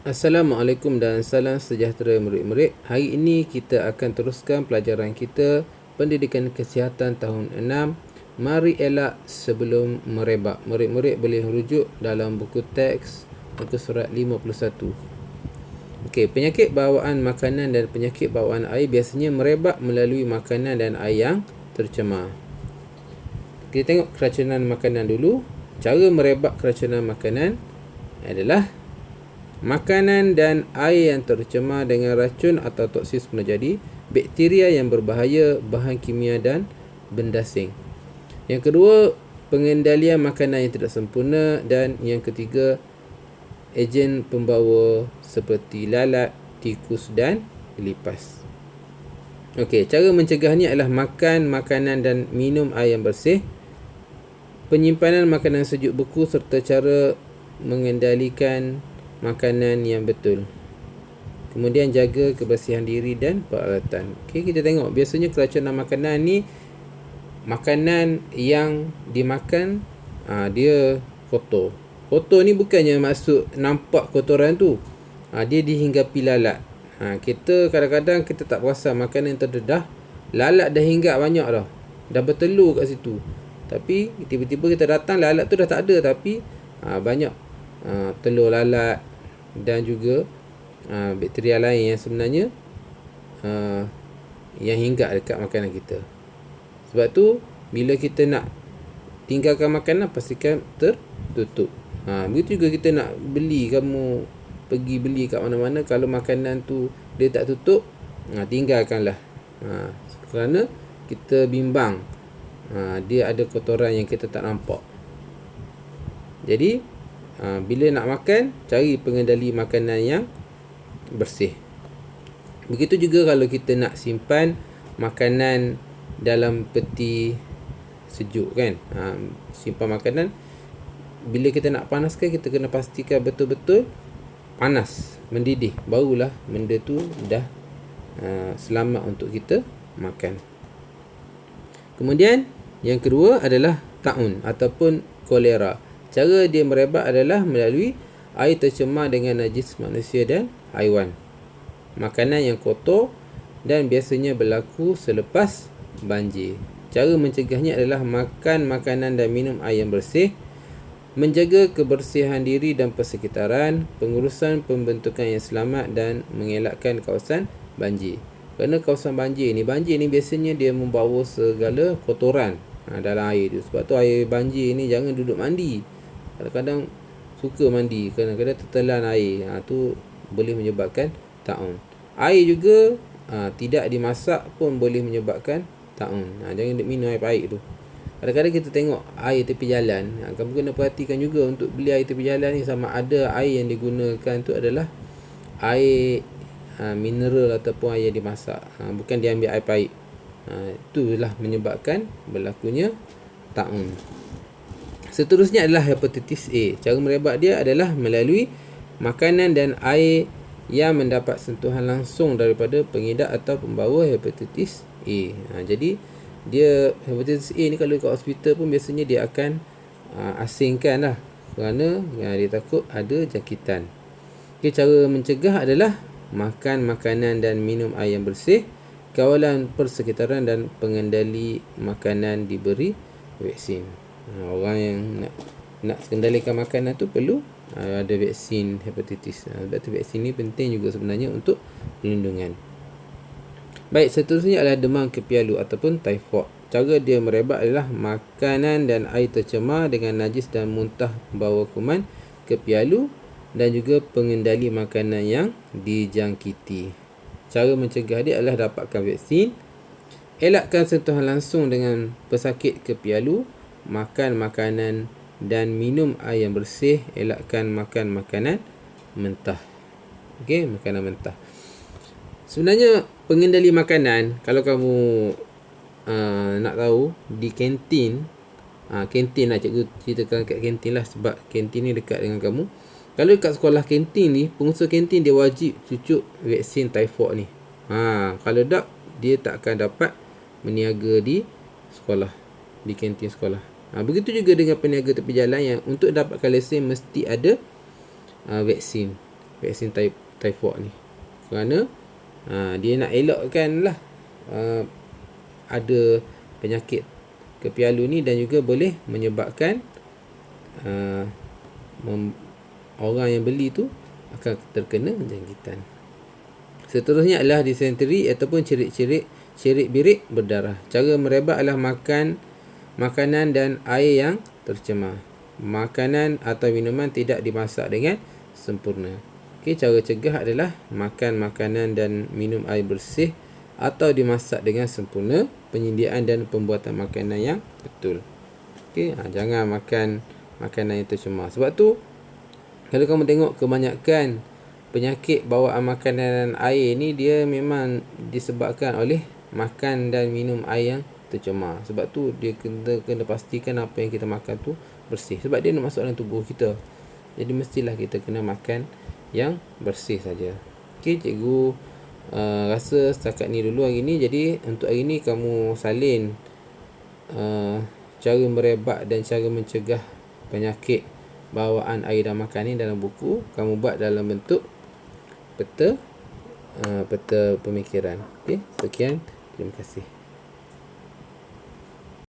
Assalamualaikum dan salam sejahtera murid-murid. Hari ini kita akan teruskan pelajaran kita Pendidikan Kesihatan tahun 6. Mari elak sebelum merebak. Murid-murid boleh rujuk dalam buku teks muka surat 51. Okey, penyakit bawaan makanan dan penyakit bawaan air biasanya merebak melalui makanan dan air yang tercemar. Kita tengok keracunan makanan dulu. Cara merebak keracunan makanan adalah makanan dan air yang tercemar dengan racun atau toksis boleh jadi bakteria yang berbahaya, bahan kimia dan benda asing. Yang kedua, pengendalian makanan yang tidak sempurna. Dan yang ketiga, ejen pembawa seperti lalat, tikus dan lipas. Okey, cara mencegahnya adalah makan makanan dan minum air yang bersih, penyimpanan makanan sejuk beku serta cara mengendalikan makanan yang betul. Kemudian jaga kebersihan diri dan peralatan. Okey, kita tengok biasanya keracunan makanan ni, makanan yang dimakan dia kotor. Kotor ni bukannya maksud nampak kotoran tu. Dia dihinggapi lalat. Kita kadang-kadang kita tak perasan makanan yang terdedah, lalat dah hinggap banyak dah. Dah bertelur kat situ. Tapi tiba-tiba kita datang, lalat tu dah tak ada, tapi banyak telur lalat dan juga bakteria lain yang sebenarnya yang hinggap dekat makanan kita. Sebab tu bila kita nak tinggalkan makanan, pastikan tertutup. Begitu juga kita nak beli, kamu pergi beli kat mana-mana, kalau makanan tu dia tak tutup, tinggalkanlah. Kerana kita bimbang dia ada kotoran yang kita tak nampak. Jadi bila nak makan, cari pengendali makanan yang bersih. Begitu juga kalau kita nak simpan makanan dalam peti sejuk kan. Simpan makanan, bila kita nak panaskan, kita kena pastikan betul-betul panas, mendidih, barulah benda tu dah selamat untuk kita makan. Kemudian yang kedua adalah taun ataupun kolera. Cara dia merebak adalah melalui air tercemar dengan najis manusia dan haiwan, makanan yang kotor, dan biasanya berlaku selepas banjir. Cara mencegahnya adalah makan makanan dan minum air yang bersih, menjaga kebersihan diri dan persekitaran, pengurusan pembentukan yang selamat dan mengelakkan kawasan banjir. Kerana kawasan banjir ni biasanya dia membawa segala kotoran dalam air tu. Sebab tu air banjir ni jangan duduk mandi. Kadang-kadang suka mandi, kadang-kadang tertelan air. Tu boleh menyebabkan taun. Air juga tidak dimasak pun boleh menyebabkan taun. Jangan minum air pahit tu. Kadang-kadang kita tengok air tepi jalan. Kamu kena perhatikan juga untuk beli air tepi jalan ni, sama ada air yang digunakan tu adalah air mineral ataupun air yang dimasak. Bukan dia ambil air pahit. Itulah menyebabkan berlakunya taun. Seterusnya adalah hepatitis A. Cara merebak dia adalah melalui makanan dan air yang mendapat sentuhan langsung daripada pengidap atau pembawa hepatitis A. Jadi dia hepatitis A ni kalau kat hospital pun biasanya dia akan asingkan lah, kerana dia takut ada jangkitan. Okay, cara mencegah adalah makan makanan dan minum air yang bersih, kawalan persekitaran dan pengendali makanan, diberi vaksin. Orang yang nak kendalikan makanan tu perlu ada vaksin hepatitis. Sebab tu vaksin ni penting juga sebenarnya untuk perlindungan. Baik, seterusnya adalah demam kepialu ataupun typhoid. Cara dia merebak adalah makanan dan air tercemar dengan najis dan muntah membawa kuman kepialu, dan juga pengendali makanan yang dijangkiti. Cara mencegah dia adalah dapatkan vaksin, elakkan sentuhan langsung dengan pesakit kepialu, makan makanan dan minum air yang bersih, elakkan makan makanan mentah. Okey, makanan mentah. Sebenarnya pengendali makanan, kalau kamu nak tahu, di kantin, kantin lah, cikgu ceritakan kat kantin lah, sebab kantin ni dekat dengan kamu. Kalau dekat sekolah kantin ni, pengusaha kantin dia wajib cucuk vaksin typhoid ni. Kalau tak, dia tak akan dapat meniaga di sekolah, di kantin sekolah. Begitu juga dengan peniaga tepi jalan yang untuk dapatkan lesen mesti ada vaksin. vaksin typhoid ni. Kerana dia nak elakkan lah ada penyakit kepialu ni, dan juga boleh menyebabkan orang yang beli tu akan terkena jangkitan. Seterusnya adalah disenteri ataupun cerit birik berdarah. Cara merebak adalah makan makanan dan air yang tercemar. Makanan atau minuman tidak dimasak dengan sempurna. Okey, cara cegah adalah makan makanan dan minum air bersih atau dimasak dengan sempurna, penyediaan dan pembuatan makanan yang betul. Okey, jangan makan makanan yang tercemar. Sebab tu kalau kamu tengok kebanyakan penyakit bawaan makanan dan air ni, dia memang disebabkan oleh makan dan minum air yang tercemar. Sebab tu dia kena pastikan apa yang kita makan tu bersih. Sebab dia nak masuk dalam tubuh kita. Jadi mestilah kita kena makan yang bersih saja. Okey, cikgu rasa setakat ni dulu hari ni. Jadi untuk hari ni kamu salin cara merebak dan cara mencegah penyakit bawaan air dan makan ni dalam buku. Kamu buat dalam bentuk peta pemikiran. Okey, sekian. Terima kasih.